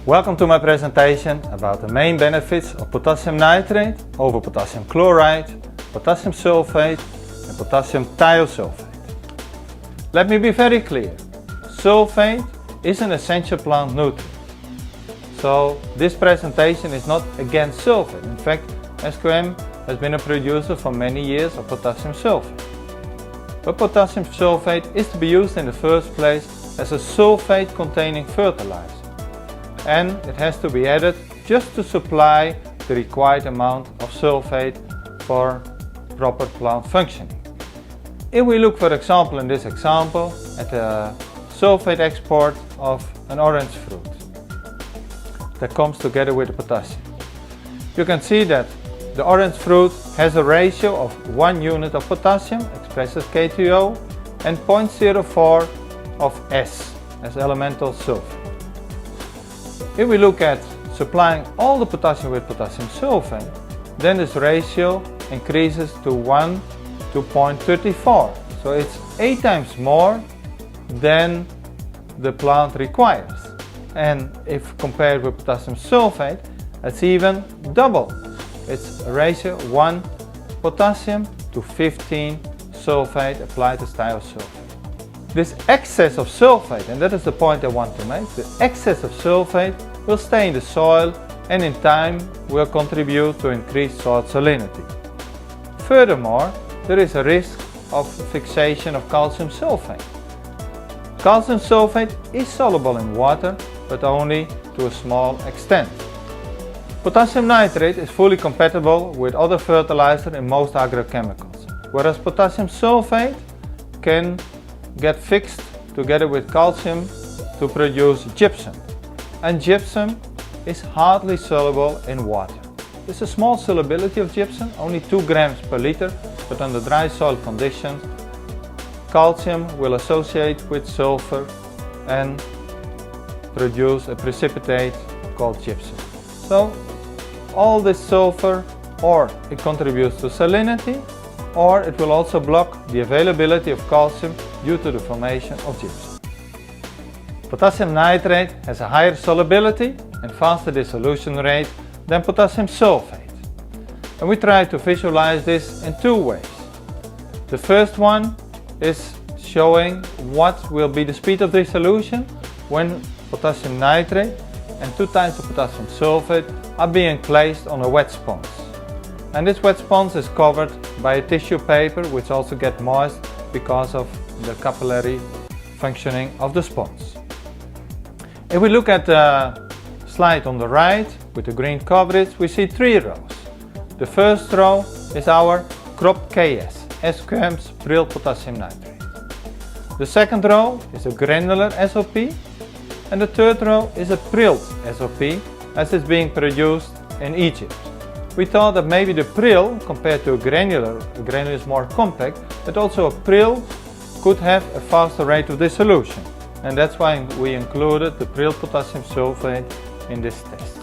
Welcome to my presentation about the main benefits of potassium nitrate over potassium chloride, potassium sulfate and potassium thiosulfate. Let me be very clear. Sulfate is an essential plant nutrient. So this presentation is not against sulfate. In fact, SQM has been a producer for many years of potassium sulfate. But potassium sulfate is to be used in the first place as a sulfate containing fertilizer. And it has to be added just to supply the required amount of sulfate for proper plant functioning. If we look, for example, in this example at the sulfate export of an orange fruit that comes together with the potassium, you can see that the orange fruit has a ratio of 1 unit of potassium expressed as K2O and 0.04 of S as elemental sulfate. If we look at supplying all the potassium with potassium sulfate, then this ratio increases to 1 to 0.34. So it's 8 times more than the plant requires. And if compared with potassium sulfate, it's even double. It's a ratio 1 potassium to 15 sulfate applied as thiosulfate. This excess of sulfate, and that is the point I want to make, the excess of sulfate will stay in the soil and in time will contribute to increased soil salinity. Furthermore, there is a risk of fixation of calcium sulfate. Calcium sulfate is soluble in water, but only to a small extent. Potassium nitrate is fully compatible with other fertilizers in most agrochemicals, whereas potassium sulfate can get fixed together with calcium to produce gypsum. And gypsum is hardly soluble in water. There's a small solubility of gypsum, only 2 grams per liter, but under dry soil conditions, calcium will associate with sulfur and produce a precipitate called gypsum. So all this sulfur, or it contributes to salinity, or it will also block the availability of calcium due to the formation of gypsum. Potassium nitrate has a higher solubility and faster dissolution rate than potassium sulfate. And we try to visualize this in 2 ways. The first one is showing what will be the speed of dissolution when potassium nitrate and 2 types of potassium sulfate are being placed on a wet sponge. And this wet sponge is covered by a tissue paper which also gets moist because of the capillary functioning of the sponge. If we look at the slide on the right with the green coverage, we see 3 rows. The first row is our crop KS, SQM's prilled potassium nitrate. The second row is a granular SOP, and the third row is a prilled SOP as it's being produced in Egypt. We thought that maybe the prill, compared to a granular is more compact, but also a prill could have a faster rate of dissolution. And that's why we included the prilled potassium sulfate in this test.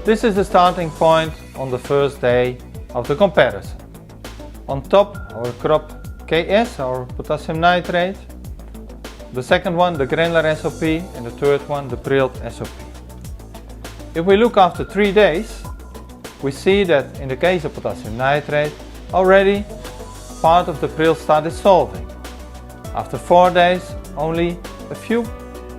This is the starting point on the first day of the comparison. On top, our crop KS, our potassium nitrate. The second one, the granular SOP, and the third one, the prilled SOP. If we look after 3 days, we see that in the case of potassium nitrate, already part of the prill started dissolving. After 4 days, only a few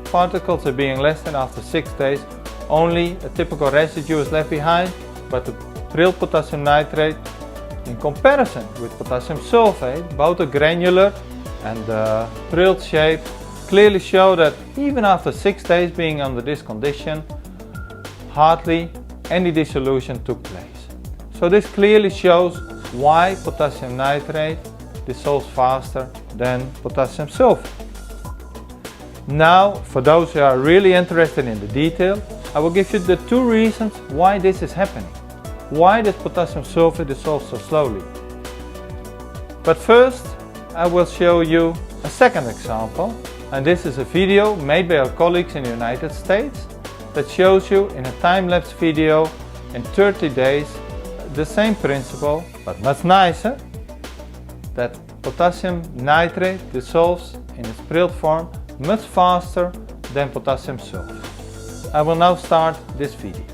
particles are being less, and after 6 days, only a typical residue is left behind, but the prilled potassium nitrate, in comparison with potassium sulfate, both the granular and the prilled shape clearly show that even after 6 days being under this condition, hardly any dissolution took place. So this clearly shows why potassium nitrate dissolves faster than potassium sulfate. Now, for those who are really interested in the detail, I will give you the 2 reasons why this is happening. Why does potassium sulfate dissolve so slowly? But first, I will show you a second example, and this is a video made by our colleagues in the United States that shows you in a time-lapse video in 30 days the same principle, but much nicer, that potassium nitrate dissolves in its prilled form much faster than potassium sulfate. I will now start this video.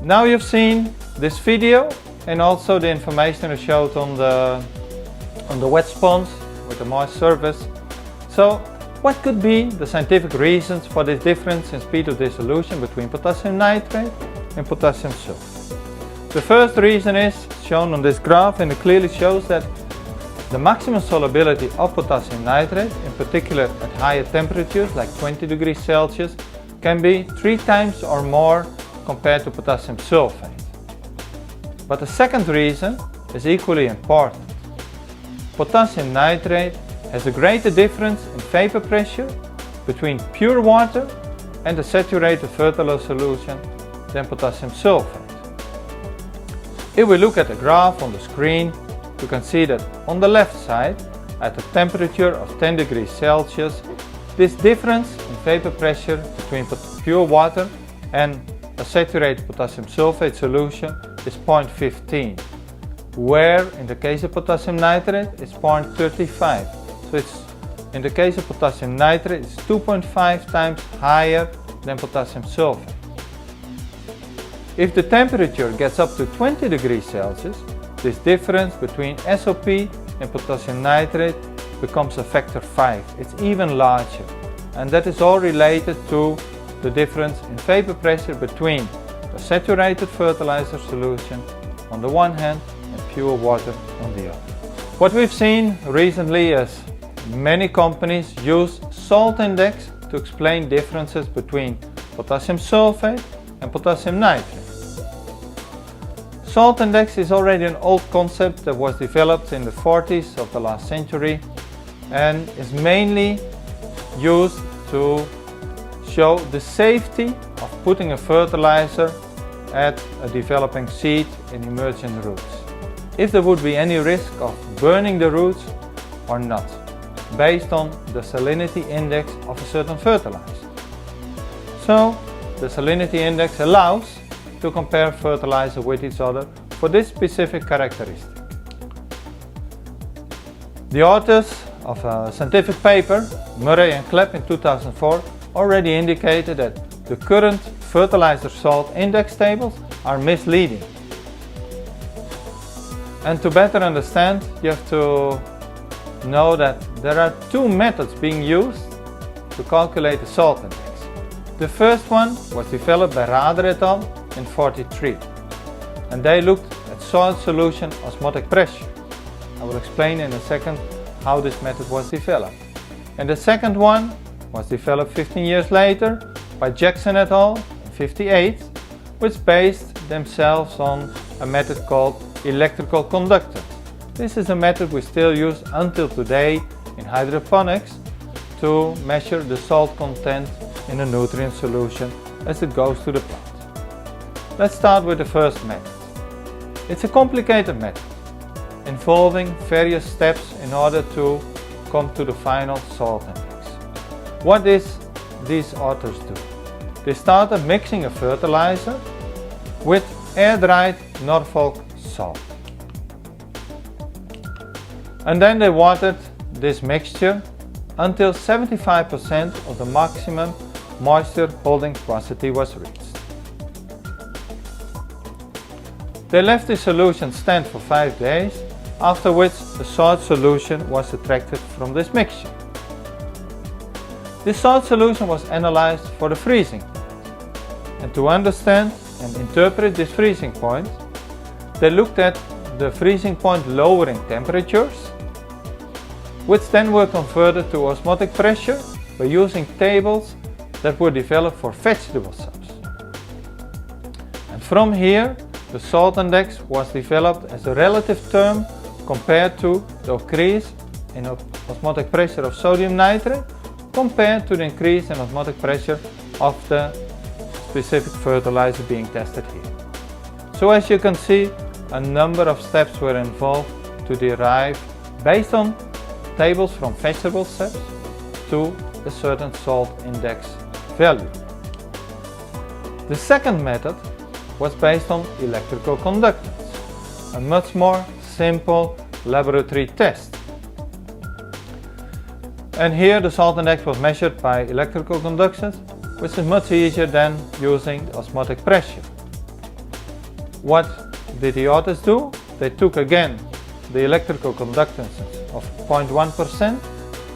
Now you've seen this video and also the information I showed on the wet sponge with the moist surface. So what could be the scientific reasons for this difference in speed of dissolution between potassium nitrate and potassium sulfate? The first reason is shown on this graph, and it clearly shows that the maximum solubility of potassium nitrate, in particular at higher temperatures like 20 degrees Celsius, can be 3 times or more compared to potassium sulfate. But the second reason is equally important. Potassium nitrate has a greater difference in vapor pressure between pure water and the saturated fertilizer solution than potassium sulfate. If we look at the graph on the screen, you can see that on the left side, at a temperature of 10 degrees Celsius, this difference in vapor pressure between pure water and a saturated potassium sulfate solution is 0.15, where in the case of potassium nitrate it's 0.35. So it's, in the case of potassium nitrate, it's 2.5 times higher than potassium sulfate. If the temperature gets up to 20 degrees Celsius, this difference between SOP and potassium nitrate becomes a factor 5. It's even larger, and that is all related to the difference in vapor pressure between the saturated fertilizer solution on the one hand and pure water on the other. What we've seen recently is many companies use salt index to explain differences between potassium sulfate and potassium nitrate. Salt index is already an old concept that was developed in the 40s of the last century and is mainly used to show the safety of putting a fertilizer at a developing seed in emerging roots, if there would be any risk of burning the roots or not, based on the salinity index of a certain fertilizer. So the salinity index allows to compare fertilizer with each other for this specific characteristic. The authors of a scientific paper, Murray and Klepp in 2004, already indicated that the current fertilizer salt index tables are misleading. And to better understand, you have to know that there are 2 methods being used to calculate the salt index. The first one was developed by Rader et al. In 1943, and they looked at soil solution osmotic pressure. I will explain in a second how this method was developed. And the second one was developed 15 years later by Jackson et al. In 1958, which based themselves on a method called electrical conductance. This is a method we still use until today in hydroponics to measure the salt content in a nutrient solution as it goes to the plant. Let's start with the first method. It's a complicated method involving various steps in order to come to the final salt index. What these authors do? They started mixing a fertilizer with air-dried Norfolk salt. And then they watered this mixture until 75% of the maximum moisture holding capacity was reached. They left the solution stand for 5 days, after which the salt solution was subtracted from this mixture. This salt solution was analyzed for the freezing point. And to understand and interpret this freezing point, they looked at the freezing point lowering temperatures, which then were converted to osmotic pressure by using tables that were developed for vegetable subs. And from here, the salt index was developed as a relative term compared to the increase in osmotic pressure of sodium nitrate compared to the increase in osmotic pressure of the specific fertilizer being tested here. So as you can see, a number of steps were involved to derive, based on tables from vegetable steps, to a certain salt index value. The second method was based on electrical conductance, a much more simple laboratory test. And here the salt index was measured by electrical conductance, which is much easier than using the osmotic pressure. What did the authors do? They took again the electrical conductance of 0.1%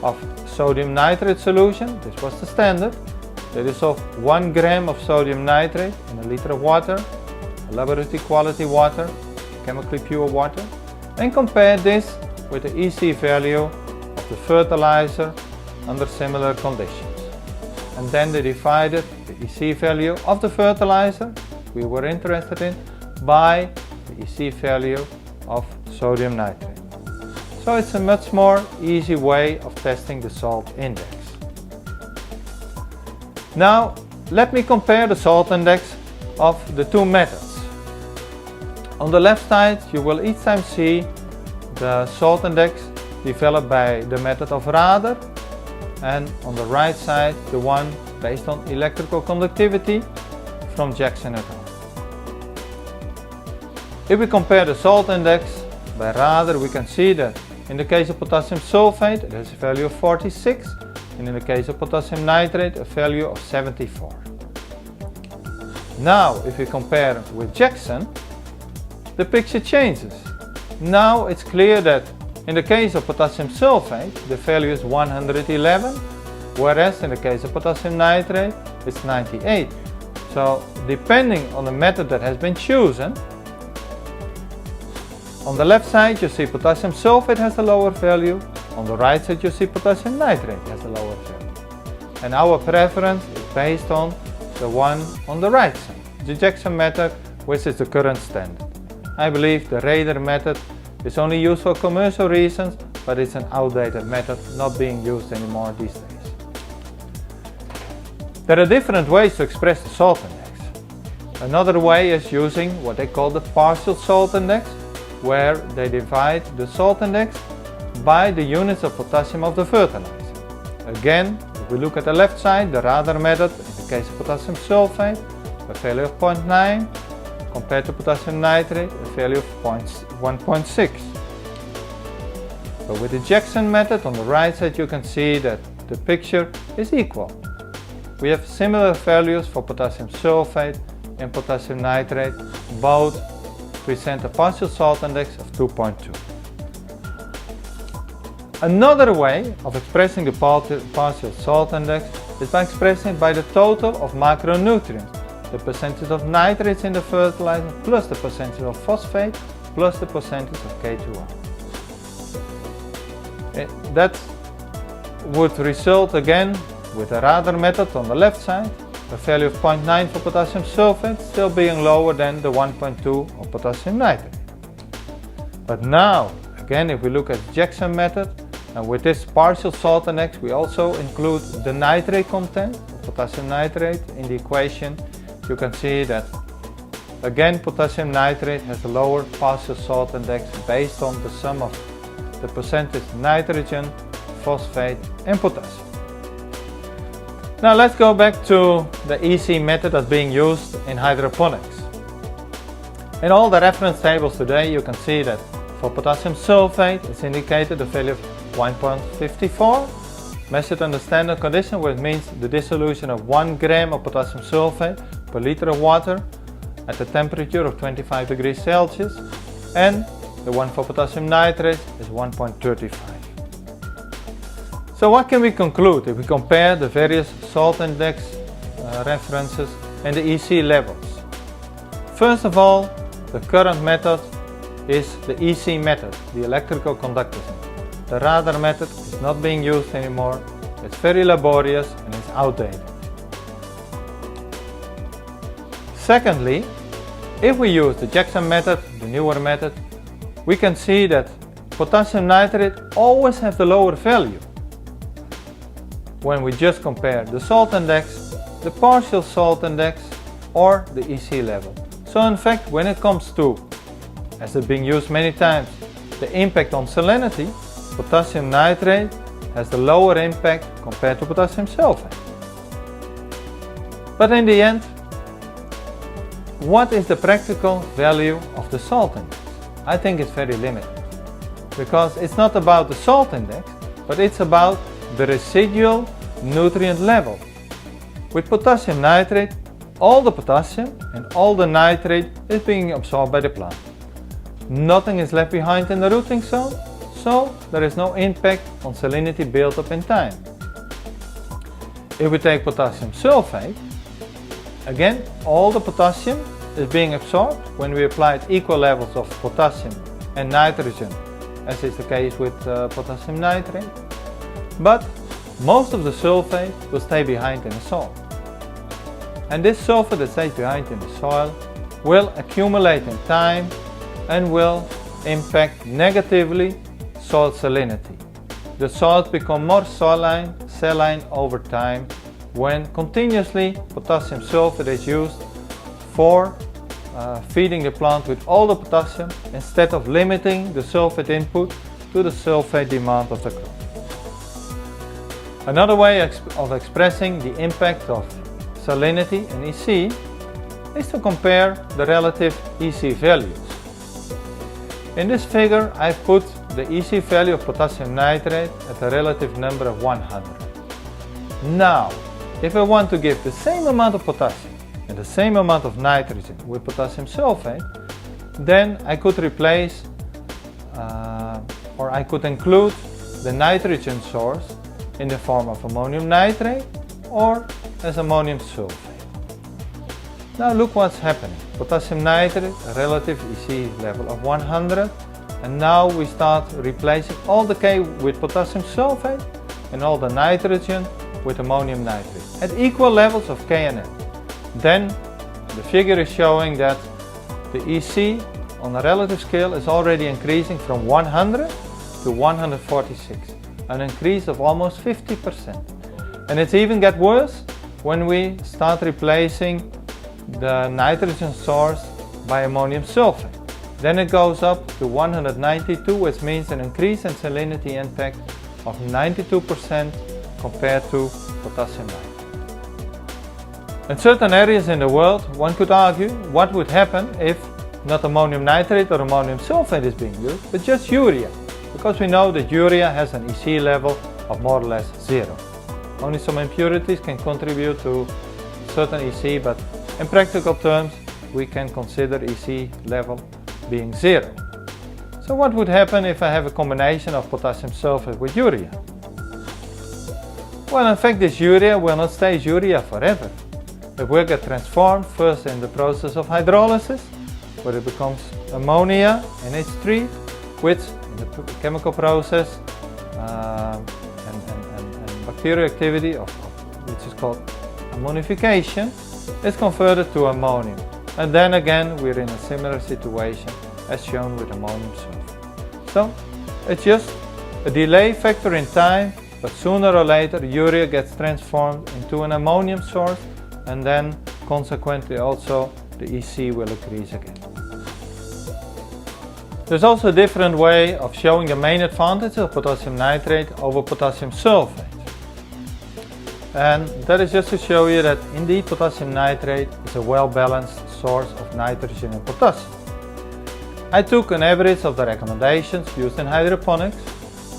of sodium nitrate solution. This was the standard. They dissolved 1 gram of sodium nitrate in a liter of water, laboratory quality water, chemically pure water, and compared this with the EC value of the fertilizer under similar conditions. And then they divided the EC value of the fertilizer we were interested in by the EC value of sodium nitrate. So it's a much more easy way of testing the salt index. Now let me compare the salt index of the two methods. On the left side you will each time see the salt index developed by the method of Rader, and on the right side the one based on electrical conductivity from Jackson et al. If we compare the salt index by Rader, we can see that in the case of potassium sulfate it has a value of 46, and in the case of potassium nitrate a value of 74. Now if we compare with Jackson, the picture changes. Now it's clear that in the case of potassium sulfate the value is 111, whereas in the case of potassium nitrate it's 98. So depending on the method that has been chosen, on the left side you see potassium sulfate has a lower value, on the right side you see potassium nitrate has a lower value. And our preference is based on the one on the right side, the Jackson method, which is the current standard. I believe the Rader method is only used for commercial reasons, but it's an outdated method not being used anymore these days. There are different ways to express the salt index. Another way is using what they call the partial salt index, where they divide the salt index by the units of potassium of the fertilizer. Again, if we look at the left side, the Rader method, in the case of potassium sulfate, a value of 0.9, compared to potassium nitrate, a value of 1.6. But with the Jackson method, on the right side you can see that the picture is equal. We have similar values for potassium sulfate and potassium nitrate, both present a partial salt index of 2.2. Another way of expressing the partial salt index is by expressing it by the total of macronutrients, the percentage of nitrates in the fertilizer plus the percentage of phosphate plus the percentage of K2O. That would result again with the Rader method on the left side, a value of 0.9 for potassium sulfate still being lower than the 1.2 of potassium nitrate. But now, again, if we look at the Jackson method, and with this partial salt index we also include the nitrate content of potassium nitrate in the equation, you can see that again potassium nitrate has a lower partial salt index based on the sum of the percentage nitrogen, phosphate and potassium. Now let's go back to the EC method that's being used in hydroponics. In all the reference tables today you can see that for potassium sulfate it's indicated a value of 1.54 measured under standard condition, which means the dissolution of 1 gram of potassium sulfate per liter of water at a temperature of 25 degrees Celsius, and the one for potassium nitrate is 1.35. So what can we conclude if we compare the various salt index references and the EC levels? First of all, the current method is the EC method, the electrical conductance. The Rader method is not being used anymore, it's very laborious and it's outdated. Secondly, if we use the Jackson method, the newer method, we can see that potassium nitrate always have the lower value when we just compare the salt index, the partial salt index or the EC level. So in fact, when it comes to, as it's being used many times, the impact on salinity, potassium nitrate has the lower impact compared to potassium sulfate. But in the end, what is the practical value of the salt index? I think it's very limited, because it's not about the salt index, but it's about the residual nutrient level. With potassium nitrate, all the potassium and all the nitrate is being absorbed by the plant. Nothing is left behind in the rooting zone, so there is no impact on salinity built up in time. If we take potassium sulfate, again, all the potassium is being absorbed when we applied equal levels of potassium and nitrogen, as is the case with potassium nitrate. But most of the sulfate will stay behind in the soil. And this sulfur that stays behind in the soil will accumulate in time and will impact negatively soil salinity. The soils become more saline over time when continuously potassium sulfate is used for feeding the plant with all the potassium instead of limiting the sulfate input to the sulfate demand of the crop. Another way of expressing the impact of salinity and EC is to compare the relative EC values. In this figure I've put the EC value of potassium nitrate at a relative number of 100. Now, if I want to give the same amount of potassium and the same amount of nitrogen with potassium sulfate, then I could replace or I could include the nitrogen source in the form of ammonium nitrate or as ammonium sulfate. Now look what's happening. Potassium nitrate, a relative EC level of 100, and now we start replacing all the K with potassium sulfate and all the nitrogen with ammonium nitrate at equal levels of K and N. Then the figure is showing that the EC on a relative scale is already increasing from 100 to 146, an increase of almost 50%. And it even gets worse when we start replacing the nitrogen source by ammonium sulfate. Then it goes up to 192, which means an increase in salinity impact of 92% compared to potassium nitrate. In certain areas in the world, one could argue what would happen if not ammonium nitrate or ammonium sulfate is being used, but just urea, because we know that urea has an EC level of more or less 0. Only some impurities can contribute to certain EC, but in practical terms we can consider EC level being 0. So what would happen if I have a combination of potassium sulfate with urea? Well, in fact this urea will not stay urea forever. It will get transformed first in the process of hydrolysis, where it becomes ammonia NH3, which in the chemical process and bacterial activity which is called ammonification, is converted to ammonium. And then again we're in a similar situation as shown with ammonium sulfate. So it's just a delay factor in time, but sooner or later urea gets transformed into an ammonium source, and then consequently also the EC will increase again. There's also a different way of showing the main advantage of potassium nitrate over potassium sulfate. And that is just to show you that indeed potassium nitrate is a well-balanced source of nitrogen and potassium. I took an average of the recommendations used in hydroponics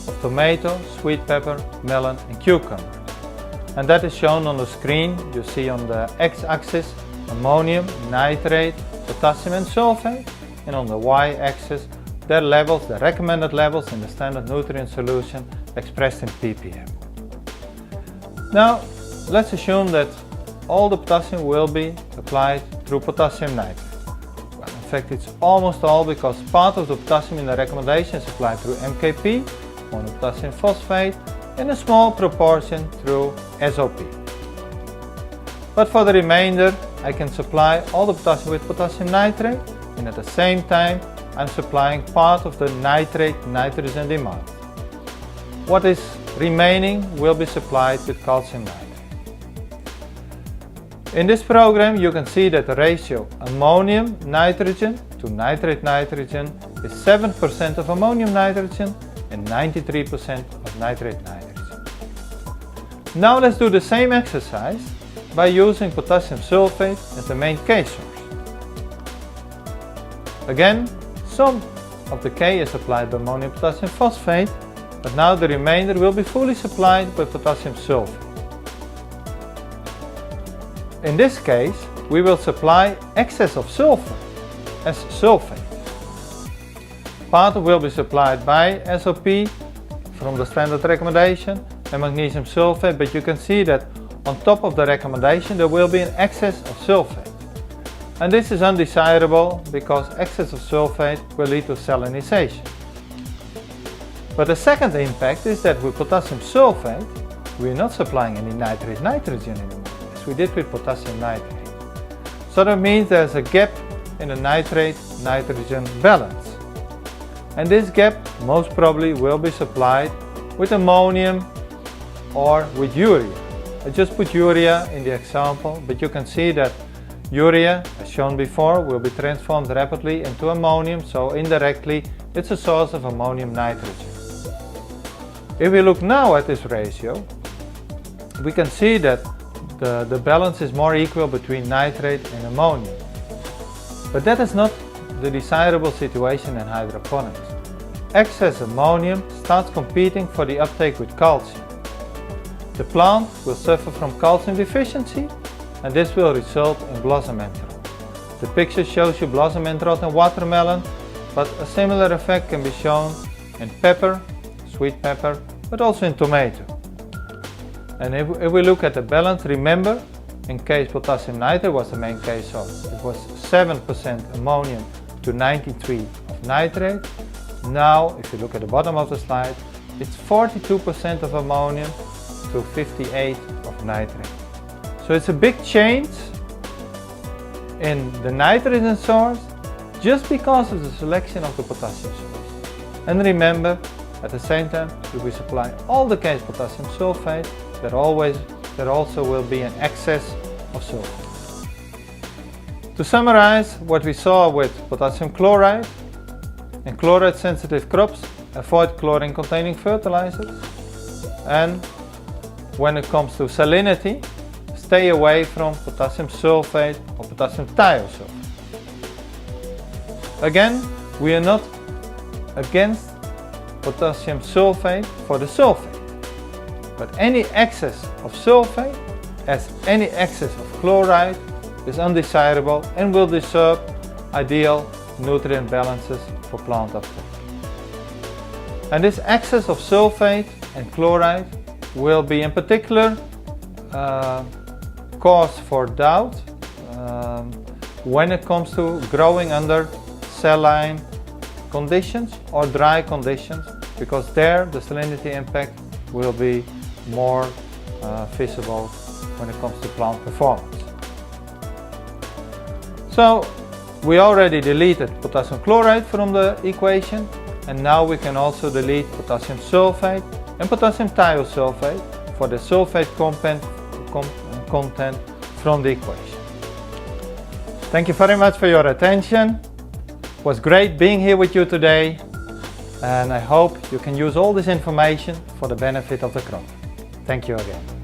of tomato, sweet pepper, melon and cucumber. And that is shown on the screen. You see on the x-axis ammonium, nitrate, potassium and sulfate, and on the y-axis their levels, the recommended levels in the standard nutrient solution expressed in ppm. Now let's assume that all the potassium will be applied through potassium nitrate. Well, in fact it's almost all, because part of the potassium in the recommendation is applied through MKP, monopotassium phosphate, and a small proportion through SOP. But for the remainder I can supply all the potassium with potassium nitrate, and at the same time I'm supplying part of the nitrate nitrogen demand. What is remaining will be supplied with calcium nitrate. In this program you can see that the ratio ammonium nitrogen to nitrate nitrogen is 7% of ammonium nitrogen and 93% of nitrate nitrogen. Now let's do the same exercise by using potassium sulfate as the main K source. Again, some of the K is supplied by ammonium potassium phosphate, but now the remainder will be fully supplied by potassium sulfate. In this case, we will supply excess of sulfur as sulfate. Part will be supplied by SOP from the standard recommendation and magnesium sulfate, but you can see that on top of the recommendation there will be an excess of sulfate. And this is undesirable because excess of sulfate will lead to salinization. But the second impact is that with potassium sulfate we are not supplying any nitrate nitrogen anymore, as we did with potassium nitrate. So that means there's a gap in the nitrate nitrogen balance. And this gap most probably will be supplied with ammonium or with urea. I just put urea in the example, but you can see that urea, as shown before, will be transformed rapidly into ammonium, so indirectly it's a source of ammonium nitrogen. If we look now at this ratio, we can see that the balance is more equal between nitrate and ammonium. But that is not the desirable situation in hydroponics. Excess ammonium starts competing for the uptake with calcium. The plant will suffer from calcium deficiency, and this will result in blossom end rot. The picture shows you blossom end rot in watermelon, but a similar effect can be shown in pepper, sweet pepper, but also in tomato. And if we look at the balance, remember, in case potassium nitrate was the main case source, it was 7% ammonium to 93 of nitrate. Now, if you look at the bottom of the slide, it's 42% of ammonium to 58 of nitrate. So it's a big change in the nitrogen source just because of the selection of the potassium source. And remember, at the same time, if we supply all the case potassium sulfate, there also will be an excess of sulfate. To summarize what we saw with potassium chloride, in chloride sensitive crops, avoid chlorine containing fertilizers, and when it comes to salinity, stay away from potassium sulfate or potassium thiosulfate. Again, we are not against potassium sulfate for the sulfate, but any excess of sulfate, as any excess of chloride, is undesirable and will disturb ideal nutrient balances for plant uptake. And this excess of sulfate and chloride will be in particular cause for doubt when it comes to growing under saline conditions or dry conditions, because there the salinity impact will be more visible when it comes to plant performance. So we already deleted potassium chloride from the equation, and now we can also delete potassium sulfate and potassium thiosulfate for the sulfate content from the equation. Thank you very much for your attention. It was great being here with you today, and I hope you can use all this information for the benefit of the crop. Thank you again.